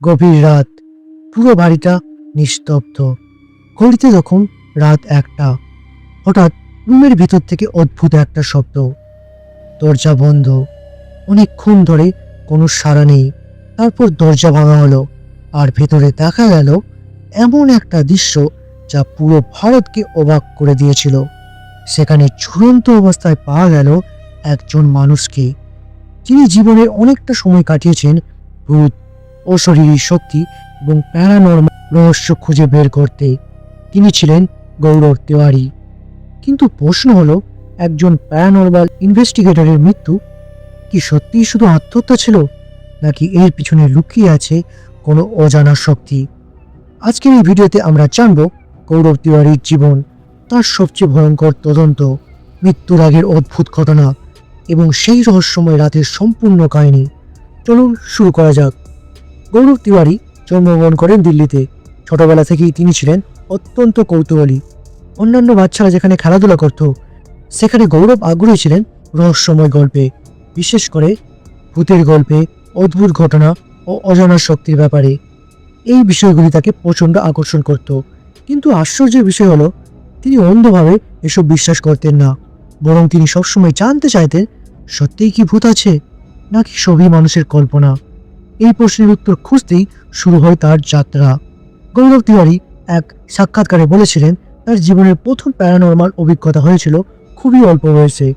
গভীর রাত, পুরো বাড়িটা নিস্তব্ধ। ঘড়িতে তখন রাত 1টা। হঠাৎ রুমের ভিতর থেকে অদ্ভুত একটা শব্দ। দরজা বন্ধ। অনেকক্ষণ ধরে কোনো সাড়া নেই। তারপর দরজা ভাঙা হলো, আর ভেতরে দেখা গেল এমন একটা দৃশ্য যা পুরো ভারতকে অবাক করে দিয়েছিল। সেখানে ঝুলন্ত অবস্থায় পাওয়া গেল একজন মানুষকে, যিনি জীবনের অনেকটা সময় কাটিয়েছেন ভূত, অশরীরী শক্তি এবং প্যারানর্মাল রহস্য খুঁজে বের করতে। তিনি ছিলেন গৌরব তিওয়ারি। কিন্তু প্রশ্ন হলো, একজন প্যারানর্মাল ইনভেস্টিগেটরের মৃত্যু কি সত্যিই শুধু আত্মহত্যা ছিল, নাকি এর পিছনে লুকিয়ে আছে কোনো অজানা শক্তি? আজকের এই ভিডিওতে আমরা জানব গৌরব তিওয়ারির জীবন, তার সবচেয়ে ভয়ঙ্কর তদন্ত, মৃত্যুর আগের অদ্ভুত ঘটনা এবং সেই রহস্যময় রাতের সম্পূর্ণ কাহিনী। চলুন শুরু করা যাক। গৌরব তিওয়ারি জন্মগ্রহণ করেন দিল্লিতে। ছোটবেলা থেকেই তিনি ছিলেন অত্যন্ত কৌতূহলী। অন্যান্য বাচ্চারা যেখানে খেলাধুলা করত, সেখানে গৌরব আগ্রহী ছিলেন রহস্যময় গল্পে, বিশেষ করে ভূতের গল্পে, অদ্ভুত ঘটনা ও অজানা শক্তির ব্যাপারে। এই বিষয়গুলি তাকে প্রচণ্ড আকর্ষণ করত। কিন্তু আশ্চর্যের বিষয় হলো, তিনি অন্ধভাবে এসব বিশ্বাস করতেন না, বরং তিনি সবসময় জানতে চাইতেন সত্যিই কি ভূত আছে, নাকি সবই মানুষের কল্পনা। এই প্রশ্নের উত্তর খুঁজতেই শুরু হয় তার যাত্রা। গৌরব তিওয়ারি এক সাক্ষাৎকারে বলেছিলেন, তার জীবনের প্রথম প্যারানর্মাল অভিজ্ঞতা হয়েছিল খুবই অল্প বয়সে।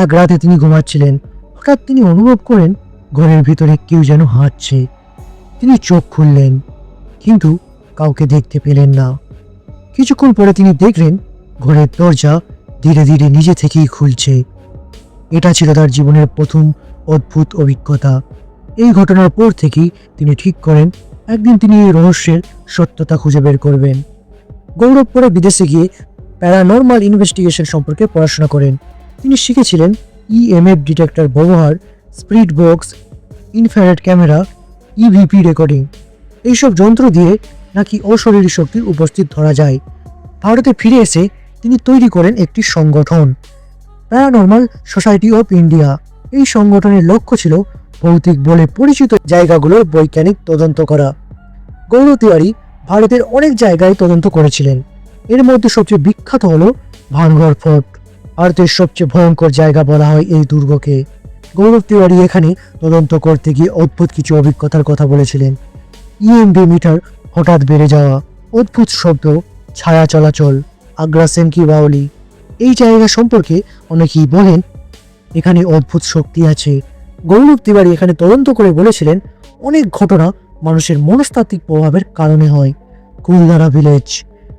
এক রাতে তিনি ঘুমাচ্ছিলেন, হঠাৎ তিনি অনুভব করেন ঘরের ভিতরে কেউ যেন হাঁটছে। তিনি চোখ খুললেন, কিন্তু কাউকে দেখতে পেলেন না। কিছুক্ষণ পরে তিনি দেখলেন ঘরের দরজা ধীরে ধীরে নিজে থেকেই খুলছে। এটা ছিল তার জীবনের প্রথম অদ্ভুত অভিজ্ঞতা। এই ঘটনার পর থেকেই তিনি ঠিক করেন একদিন তিনি এই রহস্যের সত্যতা খুঁজে বের করবেন। গৌরব পরে বিদেশে গিয়ে প্যারানর্মাল ইনভেস্টিগেশন সম্পর্কে পড়াশোনা করেন। তিনি শিখেছিলেন ইএমএফ ডিটেক্টর ব্যবহার, spirit box, infrared camera, EVP recording. এইসব যন্ত্র দিয়ে নাকি অশরীরী শক্তির উপস্থিত ধরা যায়। ভারতে ফিরে এসে তিনি তৈরি করেন একটি সংগঠন, প্যারানর্মাল সোসাইটি অফ ইন্ডিয়া। এই সংগঠনের লক্ষ্য ছিল ভৌতিক বলে পরিচিত জায়গাগুলোর বৈজ্ঞানিক তদন্ত করা। গৌরব তিওয়ারি ভারতের অনেক জায়গায় তদন্ত করেছিলেন। এর মধ্যে সবচেয়ে বিখ্যাত হলো ভানগড় ফোর্ট। ভারতের সবচেয়ে ভয়ঙ্কর জায়গা বলা হয় এই দুর্গকে। গৌরব তিওয়ারি এখানে তদন্ত করতে গিয়ে অদ্ভুত কিছু অভিজ্ঞতার কথা বলেছিলেন। ইএমবি মিটার হঠাৎ বেড়ে যাওয়া, অদ্ভুত শব্দ, ছায়া চলাচল, আগ্রাসেন কি বাউলি। এই জায়গা সম্পর্কে অনেকেই বলেন এখানে অদ্ভুত শক্তি আছে। গৌরব তিওয়ারি এখানে তদন্ত করে বলেছিলেন, অনেক ঘটনা মানুষের মনস্তাত্ত্বিক প্রভাবের কারণে হয়। কুলদারা ভিলেজ,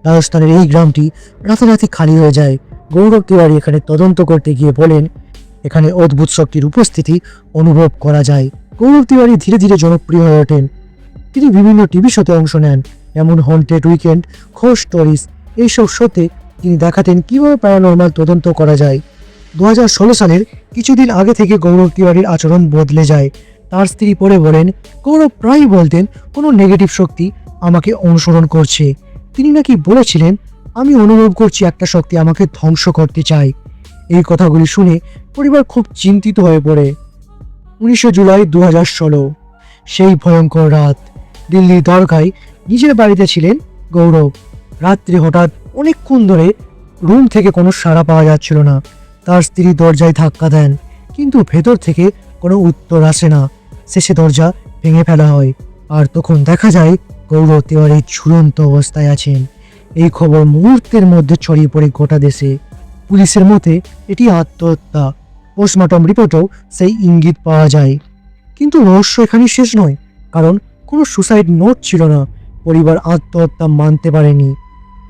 রাজস্থানের এই গ্রামটি রাতারাতি খালি হয়ে যায়। গৌরব তিওয়ারি এখানে তদন্ত করতে গিয়ে বলেন, এখানে অদ্ভুত শক্তির উপস্থিতি অনুভব করা যায়। গৌরব তিওয়ারি ধীরে ধীরে জনপ্রিয় হয়ে ওঠেন। তিনি বিভিন্ন টিভি শোতে অংশ নেন, যেমন হন্টেড উইকেন্ড, ঘোস্ট স্টোরিজ। এইসব শোতে তিনি দেখাতেন কিভাবে প্যারানর্মাল তদন্ত করা যায়। 2016 সালের কিছুদিন আগে থেকে গৌরব তিওয়ারির আচরণ বদলে যায়। তার স্ত্রী পরে বলেন, গৌরব প্রায়ই বলতেন কোনো নেগেটিভ শক্তি আমাকে অনুসরণ করছে। তিনি নাকি বলেছিলেন, আমি অনুভব করছি একটা শক্তি আমাকে ধ্বংস করতে চায়। এই কথাগুলি শুনে পরিবার খুব চিন্তিত হয়ে পড়ে। 19 জুলাই 2016, সেই ভয়ঙ্কর রাত। দিল্লির দরগায় নিজের বাড়িতে ছিলেন গৌরব। রাত্রে হঠাৎ অনেকক্ষণ ধরে রুম থেকে কোনো সাড়া পাওয়া যাচ্ছিল না। তার স্ত্রী দরজায় ধাক্কা দেন, কিন্তু ভেতর থেকে কোনো উত্তর আসে না। শেষে দরজা ভেঙে ফেলা হয়, আর তখন দেখা যায় গৌরব তিওয়ারি ঝুলন্ত অবস্থায় আছেন। এই খবর মুহূর্তের মধ্যে ছড়িয়ে পড়ে গোটা দেশে। পুলিশের মতে এটি আত্মহত্যা। পোস্টমর্টম রিপোর্টেও সেই ইঙ্গিত পাওয়া যায়। কিন্তু রহস্য এখানেই শেষ নয়, কারণ কোনো সুসাইড নোট ছিল না। পরিবার আত্মহত্যা মানতে পারেনি।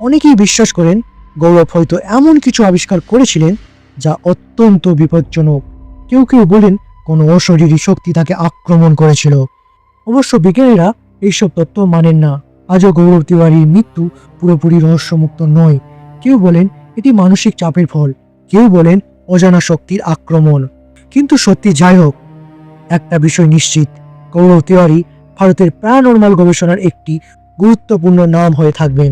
অনেকেই বিশ্বাস করেন গৌরব হয়তো এমন কিছু আবিষ্কার করেছিলেন যা অত্যন্ত বিপজ্জনক। কেউ কেউ বলেন কোনো অশরীরী শক্তি তাকে আক্রমণ করেছিল। অবশ্য বিজ্ঞানীরা এইসব তত্ত্ব মানেন না। আজও গৌরব তিওয়ারির মৃত্যু পুরোপুরি রহস্যমুক্ত নয়। কেউ বলেন এটি মানসিক চাপের ফল, কেউ বলেন অজানা শক্তির আক্রমণ। কিন্তু সত্যি যাই হোক, একটা বিষয় নিশ্চিত, গৌরব তিওয়ারি ভারতের প্যারানর্মাল গবেষণার একটি গুরুত্বপূর্ণ নাম হয়ে থাকবেন।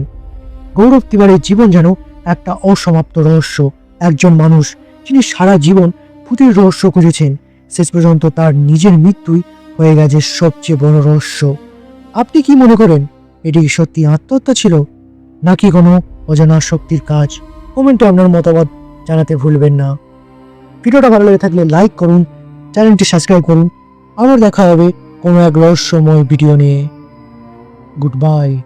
গৌরব তিওয়ারির জীবন যেন একটা অসমাপ্ত রহস্য। একজন মানুষ যিনি সারা জীবন ভূতের রহস্য খুঁজেছেন, শেষ পর্যন্ত তার নিজের মৃত্যুই হয়ে গেছে সবচেয়ে বড় রহস্য। আপনি কি মনে করেন এটি কি সত্যি আত্মহত্যা ছিল নাকি কোনো অজানা শক্তির কাজ? কমেন্টে আপনার মতামত জানাতে ভুলবেন না। ভিডিওটা ভালো লেগে থাকলে লাইক করুন, চ্যানেলটি সাবস্ক্রাইব করুন। আবার দেখা হবে কোনো এক রহস্যময় ভিডিও নিয়ে। Good bye.